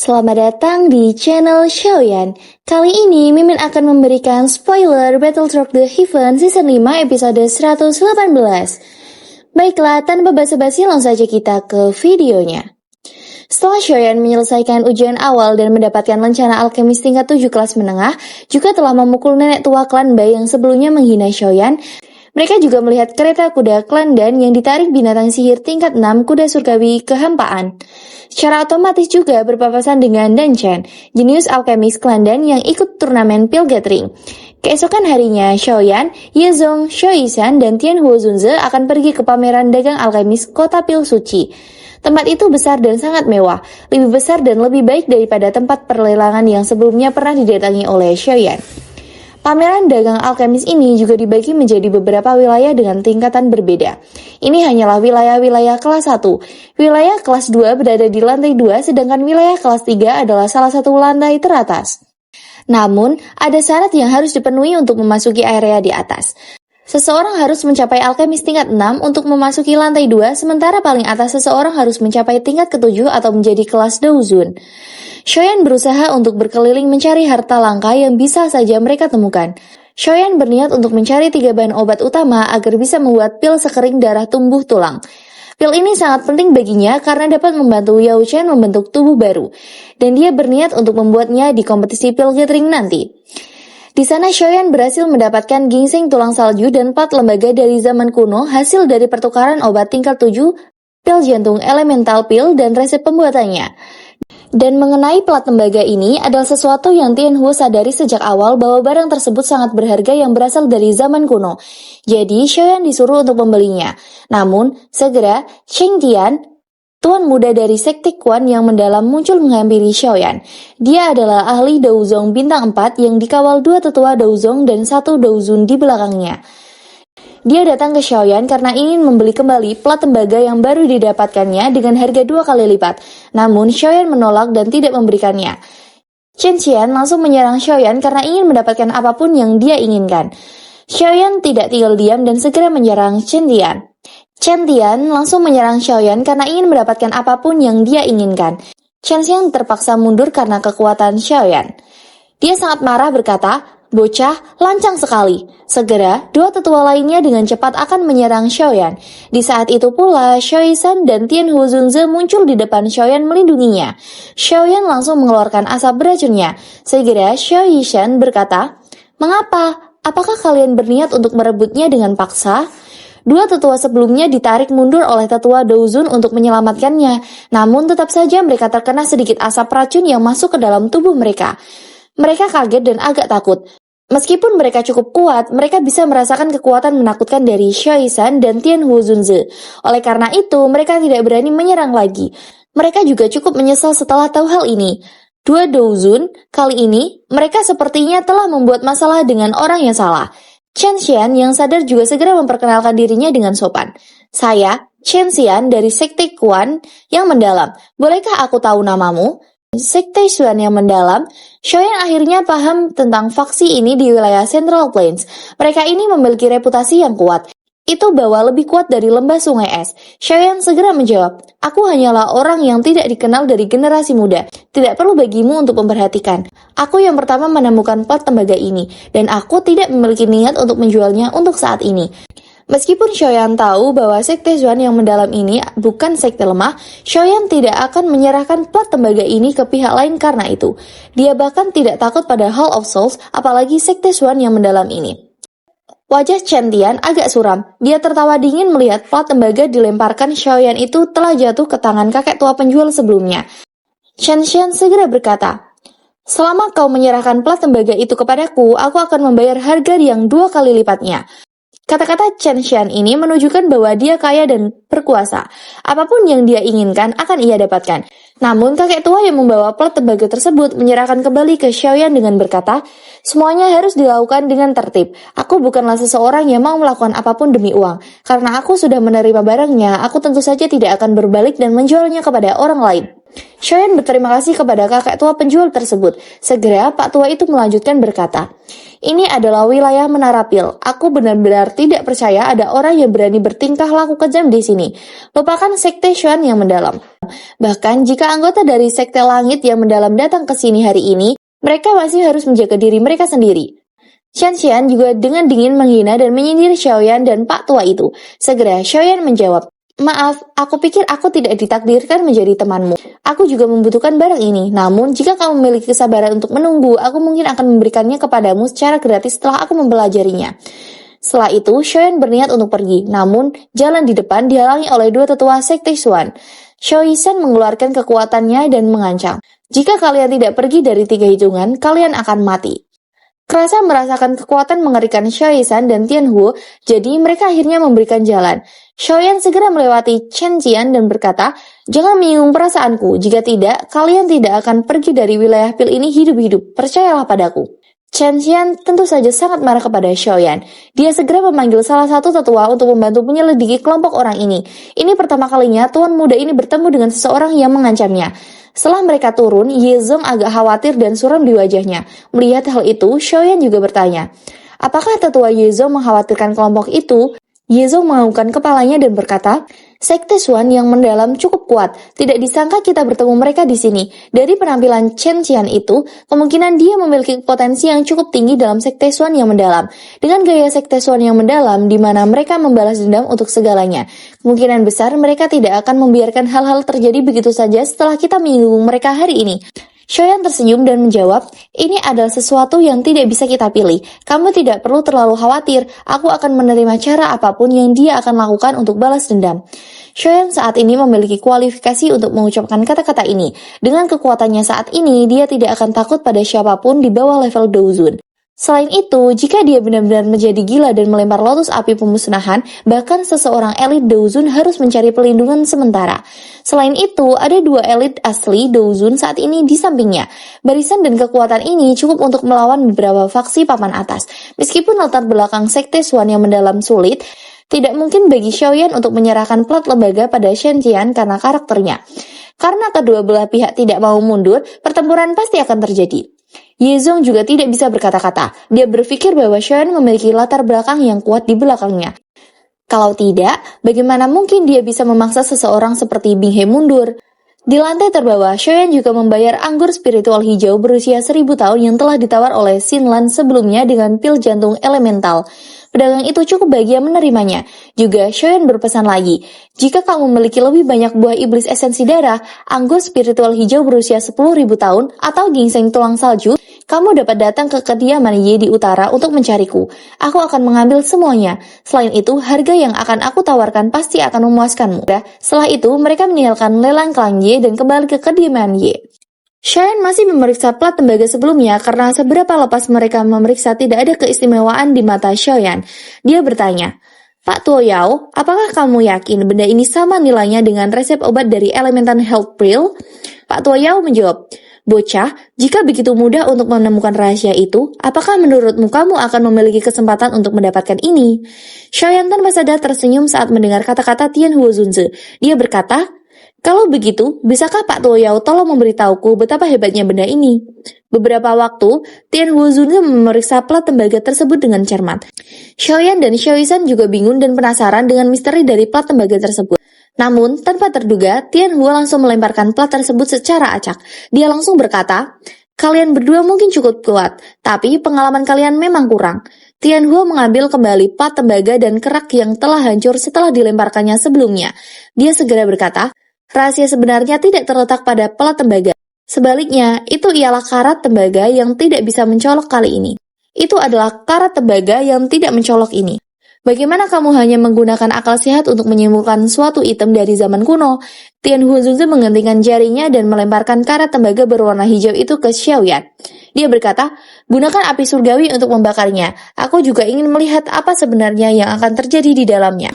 Selamat datang di channel Xiaoyan. Kali ini Mimin akan memberikan spoiler Battlestar The Heaven Season 5 episode 118. Baiklah, tanpa basa-basi langsung saja kita ke videonya. Setelah Xiaoyan menyelesaikan ujian awal dan mendapatkan lencana alkemis tingkat 7 kelas menengah, juga telah memukul nenek tua klan Bai yang sebelumnya menghina Xiaoyan. Mereka juga melihat kereta kuda klan Dan yang ditarik binatang sihir tingkat 6 kuda surgawi kehampaan. Secara otomatis juga berpapasan dengan Dan Chen, jenius alkemis klan Dan yang ikut turnamen Pil Gathering. Keesokan harinya, Xiaoyan, Yezong, Xiaoyisan, dan Tianhuo Zunze akan pergi ke pameran dagang alkemis kota Pil Suci. Tempat itu besar dan sangat mewah, lebih besar dan lebih baik daripada tempat perlelangan yang sebelumnya pernah didatangi oleh Xiaoyan. Pameran dagang alkemis ini juga dibagi menjadi beberapa wilayah dengan tingkatan berbeda. Ini hanyalah wilayah-wilayah kelas 1. Wilayah kelas 2 berada di lantai 2, sedangkan wilayah kelas 3 adalah salah satu lantai teratas. Namun, ada syarat yang harus dipenuhi untuk memasuki area di atas. Seseorang harus mencapai alkemis tingkat 6 untuk memasuki lantai 2, sementara paling atas seseorang harus mencapai tingkat ke-7 atau menjadi kelas Douzun. Xiaoyan berusaha untuk berkeliling mencari harta langka yang bisa saja mereka temukan. Xiaoyan berniat untuk mencari 3 bahan obat utama agar bisa membuat pil sekering darah tumbuh tulang. Pil ini sangat penting baginya karena dapat membantu Yao Chen membentuk tubuh baru, dan dia berniat untuk membuatnya di kompetisi Pil Gathering nanti. Di sana Xiaoyan berhasil mendapatkan ginseng tulang salju dan 4 lembaga dari zaman kuno hasil dari pertukaran obat tingkat 7, pil jantung elemental pil dan resep pembuatannya. Dan mengenai plat tembaga ini adalah sesuatu yang Tianhuo sadari sejak awal bahwa barang tersebut sangat berharga yang berasal dari zaman kuno. Jadi Xiaoyan disuruh untuk membelinya. Namun, segera Cheng Tian, tuan muda dari sekte Quan yang mendalam muncul menghampiri Xiaoyan. Dia adalah ahli Douzong bintang 4 yang dikawal 2 tetua Douzong dan 1 Douzun di belakangnya. Dia datang ke Xiaoyan karena ingin membeli kembali plat tembaga yang baru didapatkannya dengan harga 2 kali lipat. Namun Xiaoyan menolak dan tidak memberikannya. Chen Qian langsung menyerang Xiaoyan karena ingin mendapatkan apapun yang dia inginkan. Xiaoyan tidak tinggal diam dan segera menyerang Chen Tian. Chen Tian langsung menyerang Xiaoyan karena ingin mendapatkan apapun yang dia inginkan. Chen Xian terpaksa mundur karena kekuatan Xiaoyan. Dia sangat marah berkata, "Bocah, lancang sekali." Segera, 2 tetua lainnya dengan cepat akan menyerang Xiaoyan. Di saat itu pula, Xiaoyisan dan Tianhuo Zunze muncul di depan Xiaoyan melindunginya. Xiaoyan langsung mengeluarkan asap beracunnya. Segera, Xiaoyisan berkata, "Mengapa? Apakah kalian berniat untuk merebutnya dengan paksa?" 2 tetua sebelumnya ditarik mundur oleh tetua Douzun untuk menyelamatkannya. Namun tetap saja mereka terkena sedikit asap racun yang masuk ke dalam tubuh mereka. Mereka kaget dan agak takut. Meskipun mereka cukup kuat, mereka bisa merasakan kekuatan menakutkan dari Xiaoyisan dan Tianhuo Zunze. Oleh karena itu, mereka tidak berani menyerang lagi. Mereka juga cukup menyesal setelah tahu hal ini. 2 Douzun, kali ini, mereka sepertinya telah membuat masalah dengan orang yang salah. Chen Xian yang sadar juga segera memperkenalkan dirinya dengan sopan. "Saya, Chen Xian dari Sekte Quan yang mendalam. Bolehkah aku tahu namamu?" Sekte Xuan yang mendalam. Xiaoyan akhirnya paham tentang faksi ini di wilayah Central Plains. Mereka ini memiliki reputasi yang kuat. Itu bahwa lebih kuat dari lembah sungai es. Xiaoyan segera menjawab, "Aku hanyalah orang yang tidak dikenal dari generasi muda. Tidak perlu bagimu untuk memperhatikan. Aku yang pertama menemukan plat tembaga ini, dan aku tidak memiliki niat untuk menjualnya untuk saat ini." Meskipun Xiaoyan tahu bahwa sekte Xuan yang mendalam ini bukan sekte lemah, Xiaoyan tidak akan menyerahkan plat tembaga ini ke pihak lain karena itu. Dia bahkan tidak takut pada Hall of Souls, apalagi sekte Xuan yang mendalam ini. Wajah Chen Tian agak suram. Dia tertawa dingin melihat plat tembaga dilemparkan Xiaoyan itu telah jatuh ke tangan kakek tua penjual sebelumnya. Chen Xian segera berkata, "Selama kau menyerahkan plat tembaga itu kepadaku, aku akan membayar harga yang 2 kali lipatnya." Kata-kata Chen Xian ini menunjukkan bahwa dia kaya dan berkuasa. Apapun yang dia inginkan akan ia dapatkan. Namun kakek tua yang membawa plat tembaga tersebut menyerahkan kembali ke Xiaoyan dengan berkata, "Semuanya harus dilakukan dengan tertib. Aku bukanlah seseorang yang mau melakukan apapun demi uang. Karena aku sudah menerima barangnya, aku tentu saja tidak akan berbalik dan menjualnya kepada orang lain." Xiaoyan berterima kasih kepada kakek tua penjual tersebut. Segera Pak tua itu melanjutkan berkata, "Ini adalah wilayah Menara Pil. Aku benar-benar tidak percaya ada orang yang berani bertingkah laku kejam di sini. Lupakan sekte Xuan yang mendalam. Bahkan jika anggota dari sekte langit yang mendalam datang ke sini hari ini, mereka masih harus menjaga diri mereka sendiri." Xian juga dengan dingin menghina dan menyindir Xiaoyan dan Pak tua itu. Segera Xiaoyan menjawab, "Maaf, aku pikir aku tidak ditakdirkan menjadi temanmu. Aku juga membutuhkan barang ini. Namun, jika kamu memiliki kesabaran untuk menunggu, aku mungkin akan memberikannya kepadamu secara gratis setelah aku mempelajarinya." Setelah itu, Xiaoyan berniat untuk pergi. Namun, jalan di depan dihalangi oleh dua tetua sekte Xuan. Xiaoyisan mengeluarkan kekuatannya dan mengancam, "Jika kalian tidak pergi dari 3 hitungan, kalian akan mati." Kerasa merasakan kekuatan mengerikan Xiaoyisan dan Tianhuo, jadi mereka akhirnya memberikan jalan. Xiaoyan segera melewati Chen Qian dan berkata, "Jangan menyinggung perasaanku, jika tidak, kalian tidak akan pergi dari wilayah pil ini hidup-hidup, percayalah padaku." Chen Qian tentu saja sangat marah kepada Xiaoyan. Dia segera memanggil salah satu tetua untuk membantu menyelidiki kelompok orang ini. Ini pertama kalinya tuan muda ini bertemu dengan seseorang yang mengancamnya. Setelah mereka turun, Ye Zong agak khawatir dan suram di wajahnya. Melihat hal itu, Xiaoyan juga bertanya, "Apakah tetua Ye Zong mengkhawatirkan kelompok itu?" Ye Zong menganggukkan kepalanya dan berkata, "Sekte Xuan yang mendalam cukup kuat. Tidak disangka kita bertemu mereka di sini. Dari penampilan Chen Qian itu, kemungkinan dia memiliki potensi yang cukup tinggi dalam sekte Xuan yang mendalam. Dengan gaya sekte Xuan yang mendalam, di mana mereka membalas dendam untuk segalanya. Kemungkinan besar mereka tidak akan membiarkan hal-hal terjadi begitu saja setelah kita menyinggung mereka hari ini." Xiaoyan tersenyum dan menjawab, "Ini adalah sesuatu yang tidak bisa kita pilih. Kamu tidak perlu terlalu khawatir. Aku akan menerima cara apapun yang dia akan lakukan untuk balas dendam." Xiaoyan saat ini memiliki kualifikasi untuk mengucapkan kata-kata ini. Dengan kekuatannya saat ini, dia tidak akan takut pada siapapun di bawah level Douzun. Selain itu, jika dia benar-benar menjadi gila dan melempar lotus api pemusnahan, bahkan seseorang elit Douzun harus mencari pelindungan sementara. Selain itu, ada 2 elit asli Douzun saat ini di sampingnya. Barisan dan kekuatan ini cukup untuk melawan beberapa faksi papan atas. Meskipun latar belakang sekte Xuan yang mendalam sulit, tidak mungkin bagi Xiaoyan untuk menyerahkan plat lembaga pada Shen Qian karena karakternya. Karena kedua belah pihak tidak mau mundur, pertempuran pasti akan terjadi. Ye Zong juga tidak bisa berkata-kata. Dia berpikir bahwa Xiaoyan memiliki latar belakang yang kuat di belakangnya. Kalau tidak, bagaimana mungkin dia bisa memaksa seseorang seperti Bing He mundur? Di lantai terbawah, Xiaoyan juga membayar anggur spiritual hijau berusia 1000 tahun yang telah ditawar oleh Xin Lan sebelumnya dengan pil jantung elemental. Pedagang itu cukup bahagia menerimanya. Juga Xiaoyan berpesan lagi, "Jika kamu memiliki lebih banyak buah iblis esensi darah, anggur spiritual hijau berusia 10.000 tahun, atau ginseng tulang salju, kamu dapat datang ke kediaman Ye di utara untuk mencariku. Aku akan mengambil semuanya. Selain itu, harga yang akan aku tawarkan pasti akan memuaskanmu." Setelah itu, mereka meninggalkan lelang klan Ye dan kembali ke kediaman Ye. Xiaoyan masih memeriksa plat tembaga sebelumnya karena seberapa lepas mereka memeriksa tidak ada keistimewaan di mata Xiaoyan. Dia bertanya, "Pak Tuo Yao, apakah kamu yakin benda ini sama nilainya dengan resep obat dari Elemental Health Pill?" Pak Tuo Yao menjawab, "Bocah, jika begitu mudah untuk menemukan rahasia itu, apakah menurutmu kamu akan memiliki kesempatan untuk mendapatkan ini?" Xiaoyan tanpa sadar tersenyum saat mendengar kata-kata Tianhuo Zunzi. Dia berkata, "Kalau begitu, bisakah Pak Tuo Yao tolong memberitahuku betapa hebatnya benda ini?" Beberapa waktu, Tianhuo Zunzi memeriksa plat tembaga tersebut dengan cermat. Xiaoyan dan Xiaoyisan juga bingung dan penasaran dengan misteri dari plat tembaga tersebut. Namun, tanpa terduga, Tianhuo langsung melemparkan plat tersebut secara acak. Dia langsung berkata, "Kalian berdua mungkin cukup kuat, tapi pengalaman kalian memang kurang." Tianhuo mengambil kembali plat tembaga dan kerak yang telah hancur setelah dilemparkannya sebelumnya. Dia segera berkata, "Rahasia sebenarnya tidak terletak pada plat tembaga. Sebaliknya, itu ialah karat tembaga yang tidak bisa mencolok kali ini. Itu adalah karat tembaga yang tidak mencolok ini. Bagaimana kamu hanya menggunakan akal sehat untuk menyimpulkan suatu item dari zaman kuno?" Tianhuo Zunzi menggentikan jarinya dan melemparkan karat tembaga berwarna hijau itu ke Xiaoyan. Dia berkata, "Gunakan api surgawi untuk membakarnya. Aku juga ingin melihat apa sebenarnya yang akan terjadi di dalamnya."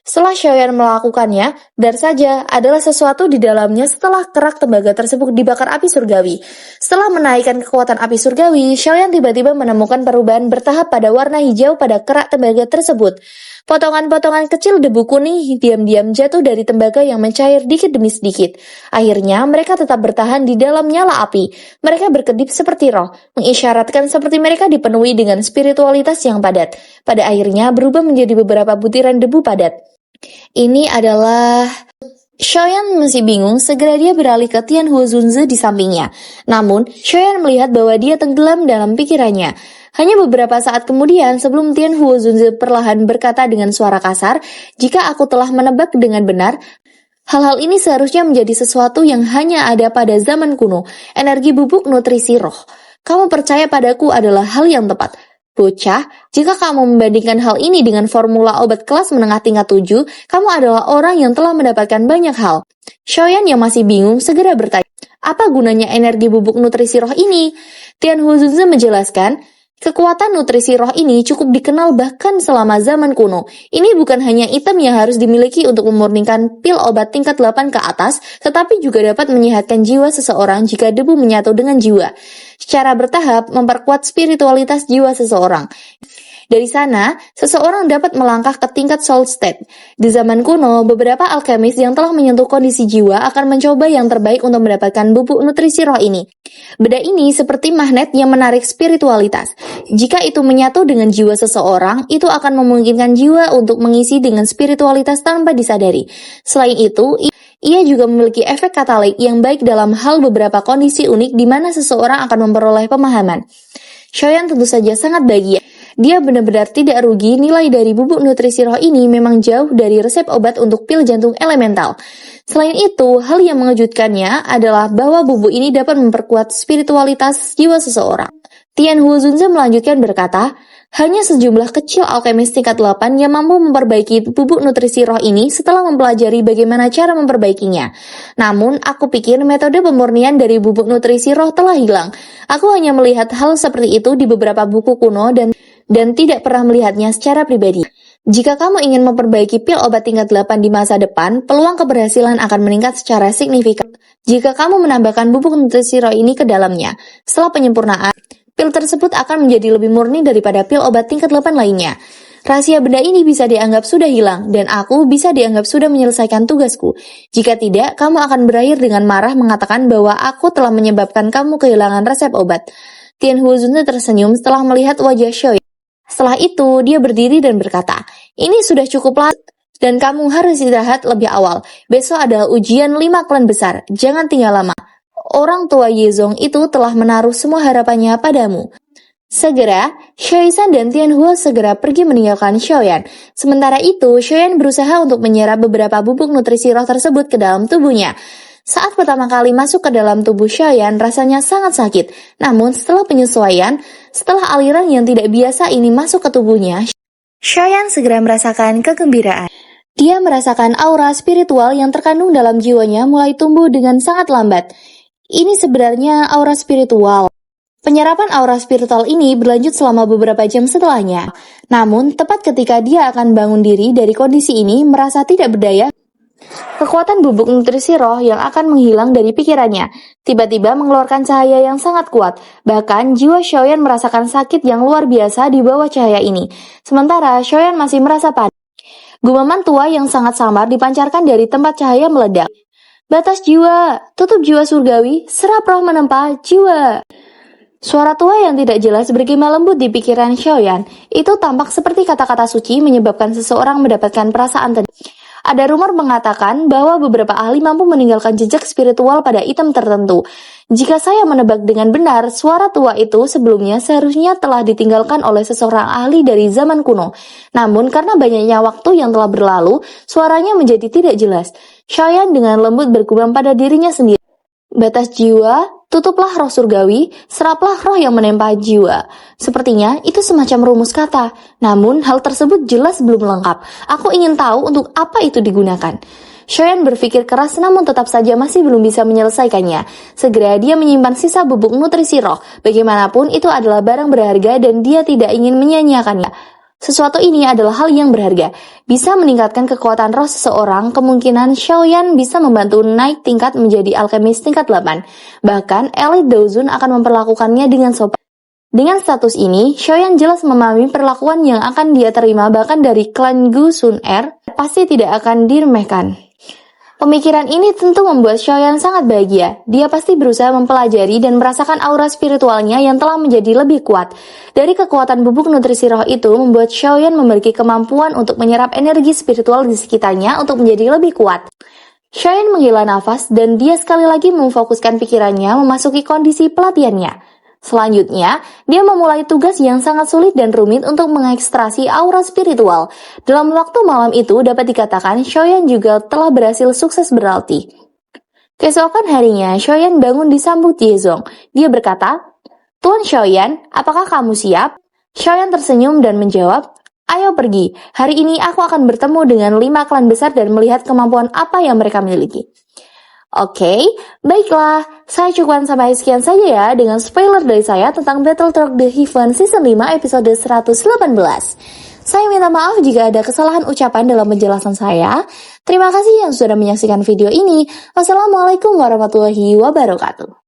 Setelah Xiaoyan melakukannya, benar saja adalah sesuatu di dalamnya setelah kerak tembaga tersebut dibakar api surgawi. Setelah menaikkan kekuatan api surgawi, Xiaoyan tiba-tiba menemukan perubahan bertahap pada warna hijau pada kerak tembaga tersebut. Potongan-potongan kecil debu kuning diam-diam jatuh dari tembaga yang mencair dikit demi sedikit. Akhirnya mereka tetap bertahan di dalam nyala api. Mereka berkedip seperti roh, mengisyaratkan seperti mereka dipenuhi dengan spiritualitas yang padat. Pada akhirnya berubah menjadi beberapa butiran debu padat. Ini adalah... Xiaoyan masih bingung, segera dia beralih ke Tianhuo Zunzi di sampingnya. Namun, Xiaoyan melihat bahwa dia tenggelam dalam pikirannya. Hanya beberapa saat kemudian, sebelum Tianhuo Zunzi perlahan berkata dengan suara kasar, "Jika aku telah menebak dengan benar, hal-hal ini seharusnya menjadi sesuatu yang hanya ada pada zaman kuno, energi bubuk nutrisi roh. Kamu percaya padaku adalah hal yang tepat. Bocah, jika kamu membandingkan hal ini dengan formula obat kelas menengah tingkat 7, kamu adalah orang yang telah mendapatkan banyak hal." Xiaoyan yang masih bingung segera bertanya, "Apa gunanya energi bubuk nutrisi roh ini?" Tianhuo Zunzi menjelaskan, "Kekuatan nutrisi roh ini cukup dikenal bahkan selama zaman kuno. Ini bukan hanya item yang harus dimiliki untuk memurnikan pil obat tingkat 8 ke atas, tetapi juga dapat menyehatkan jiwa seseorang jika debu menyatu dengan jiwa. Secara bertahap, memperkuat spiritualitas jiwa seseorang. Dari sana, seseorang dapat melangkah ke tingkat soul state. Di zaman kuno, beberapa alkemis yang telah menyentuh kondisi jiwa akan mencoba yang terbaik untuk mendapatkan bubuk nutrisi roh ini. Benda ini seperti magnet yang menarik spiritualitas. Jika itu menyatu dengan jiwa seseorang, itu akan memungkinkan jiwa untuk mengisi dengan spiritualitas tanpa disadari. Selain itu, ia juga memiliki efek katalik yang baik dalam hal beberapa kondisi unik di mana seseorang akan memperoleh pemahaman." Xiaoyan tentu saja sangat bahagia. Dia benar-benar tidak rugi. Nilai dari bubuk nutrisi roh ini memang jauh dari resep obat untuk pil jantung elemental. Selain itu, hal yang mengejutkannya adalah bahwa bubuk ini dapat memperkuat spiritualitas jiwa seseorang. Tianhuo Zunzi melanjutkan berkata, "Hanya sejumlah kecil alkemis tingkat 8 yang mampu memperbaiki bubuk nutrisi roh ini setelah mempelajari bagaimana cara memperbaikinya. Namun, aku pikir metode pemurnian dari bubuk nutrisi roh telah hilang. Aku hanya melihat hal seperti itu di beberapa buku kuno dan tidak pernah melihatnya secara pribadi. Jika kamu ingin memperbaiki pil obat tingkat 8 di masa depan, peluang keberhasilan akan meningkat secara signifikan jika kamu menambahkan bubuk nutrisi roh ini ke dalamnya. Setelah penyempurnaan, pil tersebut akan menjadi lebih murni daripada pil obat tingkat 8 lainnya. Rahasia benda ini bisa dianggap sudah hilang, dan aku bisa dianggap sudah menyelesaikan tugasku. Jika tidak, kamu akan berakhir dengan marah mengatakan bahwa aku telah menyebabkan kamu kehilangan resep obat." Tianhuo Zunzi tersenyum setelah melihat wajah Xiaoyan. Setelah itu, dia berdiri dan berkata, "Ini sudah cukup lama, dan kamu harus istirahat lebih awal. Besok adalah ujian 5 klan besar, jangan tinggal lama. Orang tua Yezong itu telah menaruh semua harapannya padamu." Segera, Xiaoyan dan Tianhuo segera pergi meninggalkan Xiaoyan. Sementara itu, Xiaoyan berusaha untuk menyerap beberapa bubuk nutrisi roh tersebut ke dalam tubuhnya. Saat pertama kali masuk ke dalam tubuh Xiaoyan, rasanya sangat sakit. Namun setelah penyesuaian, setelah aliran yang tidak biasa ini masuk ke tubuhnya, Xiaoyan segera merasakan kegembiraan. Dia merasakan aura spiritual yang terkandung dalam jiwanya mulai tumbuh dengan sangat lambat. Ini sebenarnya aura spiritual. Penyerapan aura spiritual ini berlanjut selama beberapa jam setelahnya. Namun, tepat ketika dia akan bangun diri dari kondisi ini, merasa tidak berdaya, kekuatan bubuk nutrisi roh yang akan menghilang dari pikirannya, tiba-tiba mengeluarkan cahaya yang sangat kuat. Bahkan, jiwa Xiaoyan merasakan sakit yang luar biasa di bawah cahaya ini. Sementara, Xiaoyan masih merasa panik. Gumaman tua yang sangat samar dipancarkan dari tempat cahaya meledak. "Batas jiwa, tutup jiwa surgawi, serap roh menempa jiwa." Suara tua yang tidak jelas bergema lembut di pikiran Xiaoyan. Itu tampak seperti kata-kata suci menyebabkan seseorang mendapatkan perasaan tenang. Ada rumor mengatakan bahwa beberapa ahli mampu meninggalkan jejak spiritual pada item tertentu. Jika saya menebak dengan benar, suara tua itu sebelumnya seharusnya telah ditinggalkan oleh seseorang ahli dari zaman kuno. Namun karena banyaknya waktu yang telah berlalu, suaranya menjadi tidak jelas. Xiaoyan dengan lembut bergumam pada dirinya sendiri. "Batas jiwa, tutuplah roh surgawi, seraplah roh yang menempa jiwa." Sepertinya itu semacam rumus kata, namun hal tersebut jelas belum lengkap. Aku ingin tahu untuk apa itu digunakan. Xiaoyan berpikir keras namun tetap saja masih belum bisa menyelesaikannya. Segera dia menyimpan sisa bubuk nutrisi roh. Bagaimanapun itu adalah barang berharga dan dia tidak ingin menyia-nyiakannya. Sesuatu ini adalah hal yang berharga. Bisa meningkatkan kekuatan roh seseorang, kemungkinan Xiaoyan bisa membantu naik tingkat menjadi alkemis tingkat 8. Bahkan, elit Daozun akan memperlakukannya dengan sopan. Dengan status ini, Xiaoyan jelas memahami perlakuan yang akan dia terima bahkan dari klan Gu Sun Er pasti tidak akan diremehkan. Pemikiran ini tentu membuat Xiaoyan sangat bahagia. Dia pasti berusaha mempelajari dan merasakan aura spiritualnya yang telah menjadi lebih kuat. Dari kekuatan bubuk nutrisi roh itu membuat Xiaoyan memiliki kemampuan untuk menyerap energi spiritual di sekitarnya untuk menjadi lebih kuat. Xiaoyan menghela nafas dan dia sekali lagi memfokuskan pikirannya memasuki kondisi pelatihannya. Selanjutnya, dia memulai tugas yang sangat sulit dan rumit untuk mengekstrasi aura spiritual. Dalam waktu malam itu dapat dikatakan Xiaoyan juga telah berhasil sukses berlatih. Keesokan harinya, Xiaoyan bangun disambut Jiezong. Dia berkata, "Tuan Xiaoyan, apakah kamu siap?" Xiaoyan tersenyum dan menjawab, "Ayo pergi, hari ini aku akan bertemu dengan 5 klan besar dan melihat kemampuan apa yang mereka miliki." Oke, baiklah, saya cukupkan sampai sekian saja ya dengan spoiler dari saya tentang Battlefield The Heaven Season 5 episode 118. Saya minta maaf jika ada kesalahan ucapan dalam penjelasan saya. Terima kasih yang sudah menyaksikan video ini. Wassalamualaikum warahmatullahi wabarakatuh.